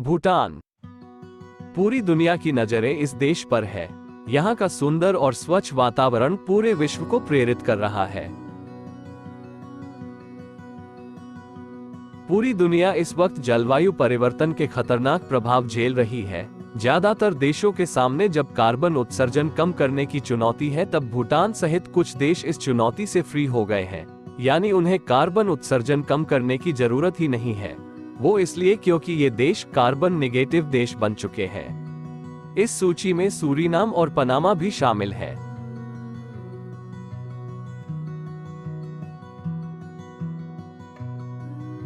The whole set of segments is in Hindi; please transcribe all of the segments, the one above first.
भूटान। पूरी दुनिया की नजरें इस देश पर है। यहाँ का सुंदर और स्वच्छ वातावरण पूरे विश्व को प्रेरित कर रहा है। पूरी दुनिया इस वक्त जलवायु परिवर्तन के खतरनाक प्रभाव झेल रही है। ज्यादातर देशों के सामने जब कार्बन उत्सर्जन कम करने की चुनौती है, तब भूटान सहित कुछ देश इस चुनौती से फ्री हो गए हैं। यानी उन्हें कार्बन उत्सर्जन कम करने की जरूरत ही नहीं है। वो इसलिए क्योंकि ये देश कार्बन नेगेटिव देश बन चुके हैं। इस सूची में सूरीनाम और पनामा भी शामिल है।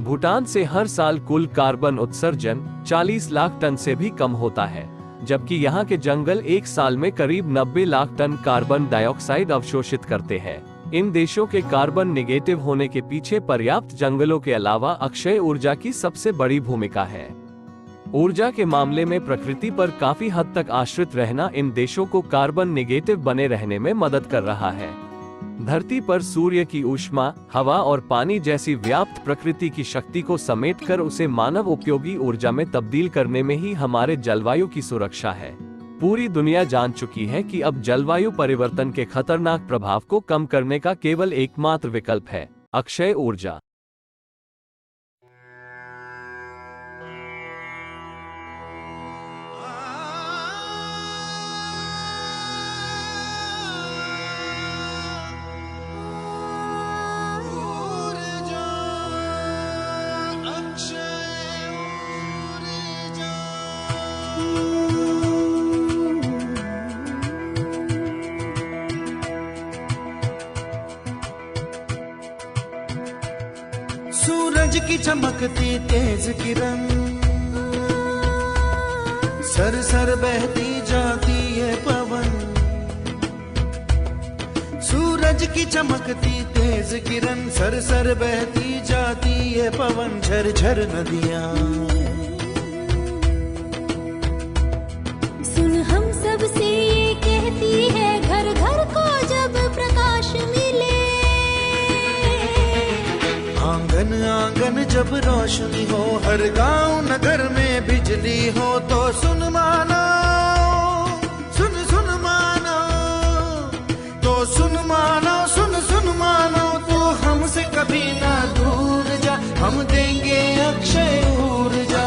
भूटान से हर साल कुल कार्बन उत्सर्जन 40 लाख टन से भी कम होता है, जबकि यहाँ के जंगल एक साल में करीब 90 लाख टन कार्बन डाइऑक्साइड अवशोषित करते हैं। इन देशों के कार्बन नेगेटिव होने के पीछे पर्याप्त जंगलों के अलावा अक्षय ऊर्जा की सबसे बड़ी भूमिका है। ऊर्जा के मामले में प्रकृति पर काफी हद तक आश्रित रहना इन देशों को कार्बन नेगेटिव बने रहने में मदद कर रहा है। धरती पर सूर्य की ऊष्मा, हवा और पानी जैसी व्याप्त प्रकृति की शक्ति को समेटकर उसे मानव उपयोगी ऊर्जा में तब्दील करने में ही हमारे जलवायु की सुरक्षा है। पूरी दुनिया जान चुकी है कि अब जलवायु परिवर्तन के खतरनाक प्रभाव को कम करने का केवल एकमात्र विकल्प है अक्षय ऊर्जा। सूरज की चमकती तेज किरण सर सर बहती जाती है पवन। सूरज की चमकती तेज किरण सर सर बहती जाती है पवन। झरझर नदियां सुन हम सब से ये कहती है, घर घर को जब प्रकाश मिले, आंगन आंगन जब रोशनी हो, हर गांव नगर में बिजली हो, तो सुन मानो, सुन सुन मानो, तो सुन मानो, सुन सुन मानो, तो हमसे कभी ना दूर जा, हम देंगे अक्षय ऊर्जा।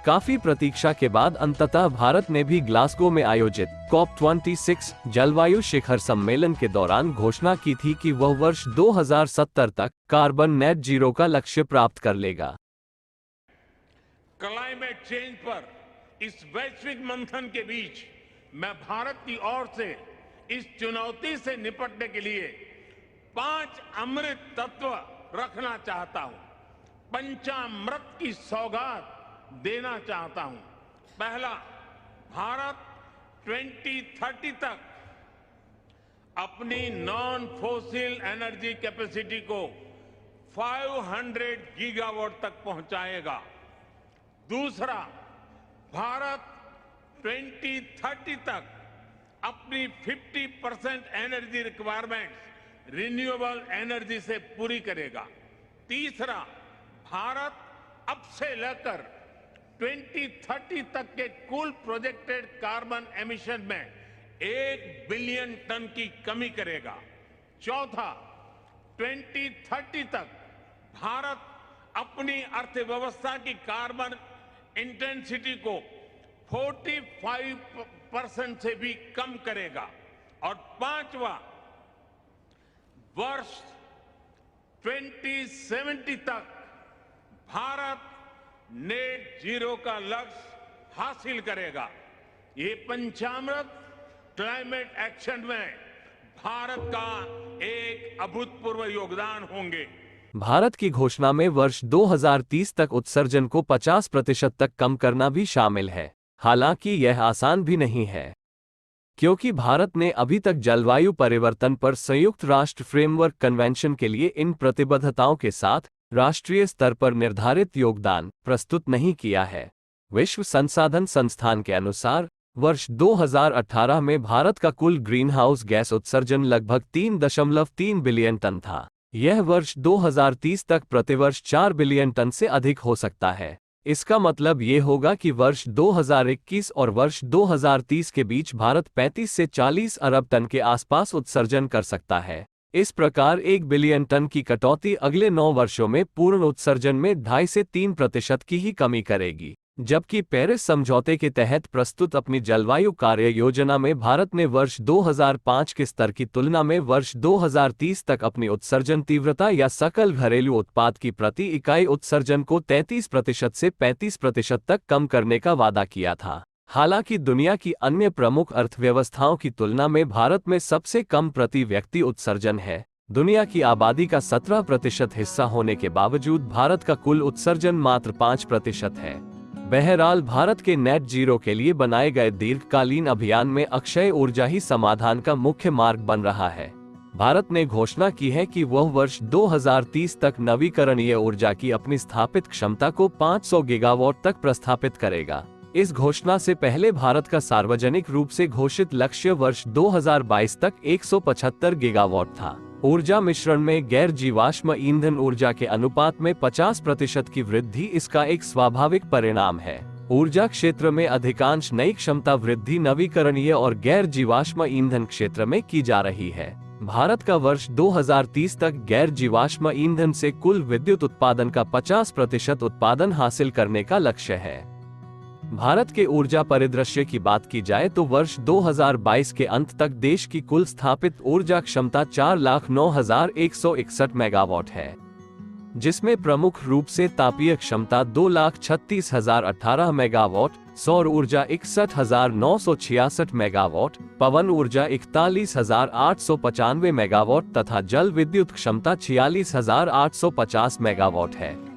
काफी प्रतीक्षा के बाद अंततः भारत ने भी ग्लासगो में आयोजित COP26 जलवायु शिखर सम्मेलन के दौरान घोषणा की थी कि वह वर्ष 2070 तक कार्बन नेट जीरो का लक्ष्य प्राप्त कर लेगा। क्लाइमेट चेंज पर इस वैश्विक मंथन के बीच मैं भारत की ओर से इस चुनौती से निपटने के लिए 5 अमृत तत्व रखना चाहता हूं, पंचामृत की सौगात देना चाहता हूं। पहला, भारत 2030 तक अपनी नॉन फोसिल एनर्जी कैपेसिटी को 500 गीगावाट तक पहुंचाएगा। दूसरा, भारत 2030 तक अपनी 50% एनर्जी रिक्वायरमेंट्स रिन्यूएबल एनर्जी से पूरी करेगा। तीसरा, भारत अब से लेकर 2030 तक के कुल प्रोजेक्टेड कार्बन एमिशन में 1 बिलियन टन की कमी करेगा। चौथा, 2030 तक भारत अपनी अर्थव्यवस्था की कार्बन इंटेंसिटी को 45% से भी कम करेगा। और पांचवा, वर्ष 2070 तक भारत नेट जीरो का लक्ष्य हासिल करेगा। ये पंचामृत क्लाइमेट एक्शन में भारत का एक अभूतपूर्व योगदान होंगे। भारत की घोषणा में वर्ष 2030 तक उत्सर्जन को 50% तक कम करना भी शामिल है। हालांकि यह आसान भी नहीं है, क्योंकि भारत ने अभी तक जलवायु परिवर्तन पर संयुक्त राष्ट्र फ्रेमवर्क कन्वेंशन के लिए इन प्रतिबद्धताओं के साथ राष्ट्रीय स्तर पर निर्धारित योगदान प्रस्तुत नहीं किया है। विश्व संसाधन संस्थान के अनुसार वर्ष 2018 में भारत का कुल ग्रीन हाउस गैस उत्सर्जन लगभग 3.3 बिलियन टन था। यह वर्ष 2030 तक प्रतिवर्ष 4 बिलियन टन से अधिक हो सकता है। इसका मतलब ये होगा कि वर्ष 2021 और वर्ष 2030 के बीच भारत 35 से 40 अरब टन के आसपास उत्सर्जन कर सकता है। इस प्रकार 1 बिलियन टन की कटौती अगले 9 वर्षों में पूर्ण उत्सर्जन में 2.5 से 3% की ही कमी करेगी। जबकि पेरिस समझौते के तहत प्रस्तुत अपनी जलवायु कार्य योजना में भारत ने वर्ष 2005 के स्तर की तुलना में वर्ष 2030 तक अपनी उत्सर्जन तीव्रता या सकल घरेलू उत्पाद की प्रति इकाई उत्सर्जन को 33% से 35% तक कम करने का वादा किया था। हालांकि दुनिया की अन्य प्रमुख अर्थव्यवस्थाओं की तुलना में भारत में सबसे कम प्रति व्यक्ति उत्सर्जन है। दुनिया की आबादी का 17% हिस्सा होने के बावजूद भारत का कुल उत्सर्जन मात्र 5% है। बहरहाल भारत के नेट जीरो के लिए बनाए गए दीर्घकालीन अभियान में अक्षय ऊर्जा ही समाधान का मुख्य मार्ग बन रहा है। भारत ने घोषणा की है कि वह वर्ष 2030 तक नवीकरणीय ऊर्जा की अपनी स्थापित क्षमता को 500 गीगावाट तक प्रस्थापित करेगा। इस घोषणा से पहले भारत का सार्वजनिक रूप से घोषित लक्ष्य वर्ष 2022 तक 175 गीगावाट था। ऊर्जा मिश्रण में गैर जीवाश्म ईंधन ऊर्जा के अनुपात में 50% की वृद्धि इसका एक स्वाभाविक परिणाम है। ऊर्जा क्षेत्र में अधिकांश नई क्षमता वृद्धि नवीकरणीय और गैर जीवाश्म ईंधन क्षेत्र में की जा रही है। भारत का वर्ष 2030 तक गैर जीवाश्म ईंधन से कुल विद्युत उत्पादन का 50% उत्पादन हासिल करने का लक्ष्य है। भारत के ऊर्जा परिदृश्य की बात की जाए तो वर्ष 2022 के अंत तक देश की कुल स्थापित ऊर्जा क्षमता 4,09,161 मेगावाट है, जिसमें प्रमुख रूप से तापीय क्षमता 2,36,018 मेगावाट, सौर ऊर्जा 61,966 मेगावाट, पवन ऊर्जा 41,895 मेगावाट तथा जल विद्युत क्षमता 46,850 मेगावाट है।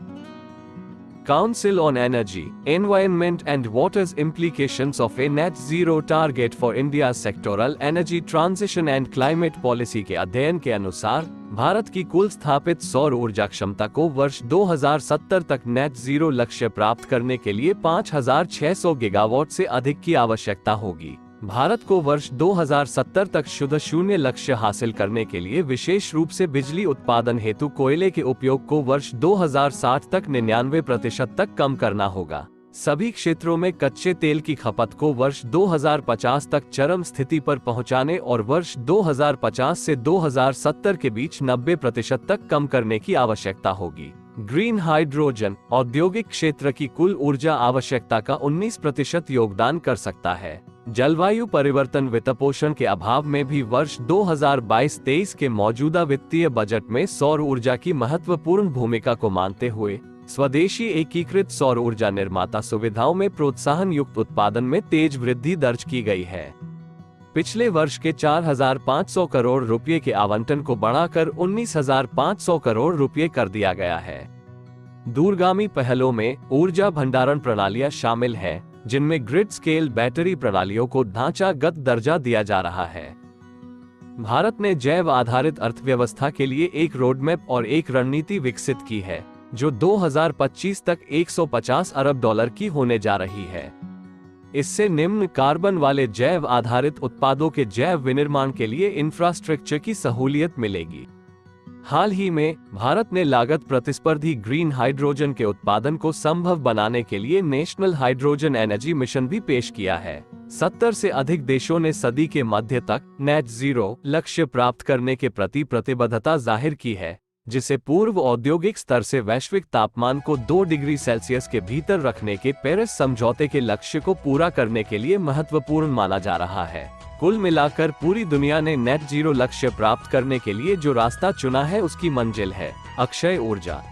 Council on Energy, Environment and Water's Implications of a Net Zero Target for India's Sectoral Energy Transition and Climate Policy के अध्ययन के अनुसार भारत की कुल स्थापित सौर ऊर्जा क्षमता को वर्ष 2070 तक नेट जीरो लक्ष्य प्राप्त करने के लिए 5,600 गीगावाट से अधिक की आवश्यकता होगी। भारत को वर्ष 2070 तक शुद्ध शून्य लक्ष्य हासिल करने के लिए विशेष रूप से बिजली उत्पादन हेतु कोयले के उपयोग को वर्ष 2060 तक 99% तक कम करना होगा। सभी क्षेत्रों में कच्चे तेल की खपत को वर्ष 2050 तक चरम स्थिति पर पहुंचाने और वर्ष 2050 से 2070 के बीच 90% तक कम करने की आवश्यकता होगी। ग्रीन हाइड्रोजन औद्योगिक क्षेत्र की कुल ऊर्जा आवश्यकता का 19% योगदान कर सकता है। जलवायु परिवर्तन वित्तपोषण के अभाव में भी वर्ष 2022-23 के मौजूदा वित्तीय बजट में सौर ऊर्जा की महत्वपूर्ण भूमिका को मानते हुए स्वदेशी एकीकृत सौर ऊर्जा निर्माता सुविधाओं में प्रोत्साहन युक्त उत्पादन में तेज वृद्धि दर्ज की गई है। पिछले वर्ष के 4,500 करोड़ रुपए के आवंटन को बढ़ाकर 19,500 करोड़ रुपए कर दिया गया है। दूरगामी पहलों में ऊर्जा भंडारण प्रणालियां शामिल हैं, जिनमें ग्रिड स्केल बैटरी प्रणालियों को ढांचागत दर्जा दिया जा रहा है। भारत ने जैव आधारित अर्थव्यवस्था के लिए एक रोडमैप और एक रणनीति विकसित की है, जो 2025 तक 150 अरब डॉलर की होने जा रही है। इससे निम्न कार्बन वाले जैव आधारित उत्पादों के जैव विनिर्माण के लिए इंफ्रास्ट्रक्चर की सहूलियत मिलेगी। हाल ही में भारत ने लागत प्रतिस्पर्धी ग्रीन हाइड्रोजन के उत्पादन को संभव बनाने के लिए नेशनल हाइड्रोजन एनर्जी मिशन भी पेश किया है। 70 से अधिक देशों ने सदी के मध्य तक नेट जीरो लक्ष्य प्राप्त करने के प्रति प्रतिबद्धता जाहिर की है, जिसे पूर्व औद्योगिक स्तर से वैश्विक तापमान को 2 डिग्री सेल्सियस के भीतर रखने के पेरिस समझौते के लक्ष्य को पूरा करने के लिए महत्वपूर्ण माना जा रहा है। कुल मिलाकर पूरी दुनिया ने नेट जीरो लक्ष्य प्राप्त करने के लिए जो रास्ता चुना है उसकी मंजिल है अक्षय ऊर्जा।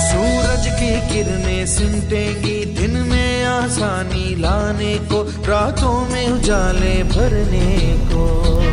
सूरज की किरणें सिमटेंगी दिन में आसानी लाने को, रातों में उजाले भरने को।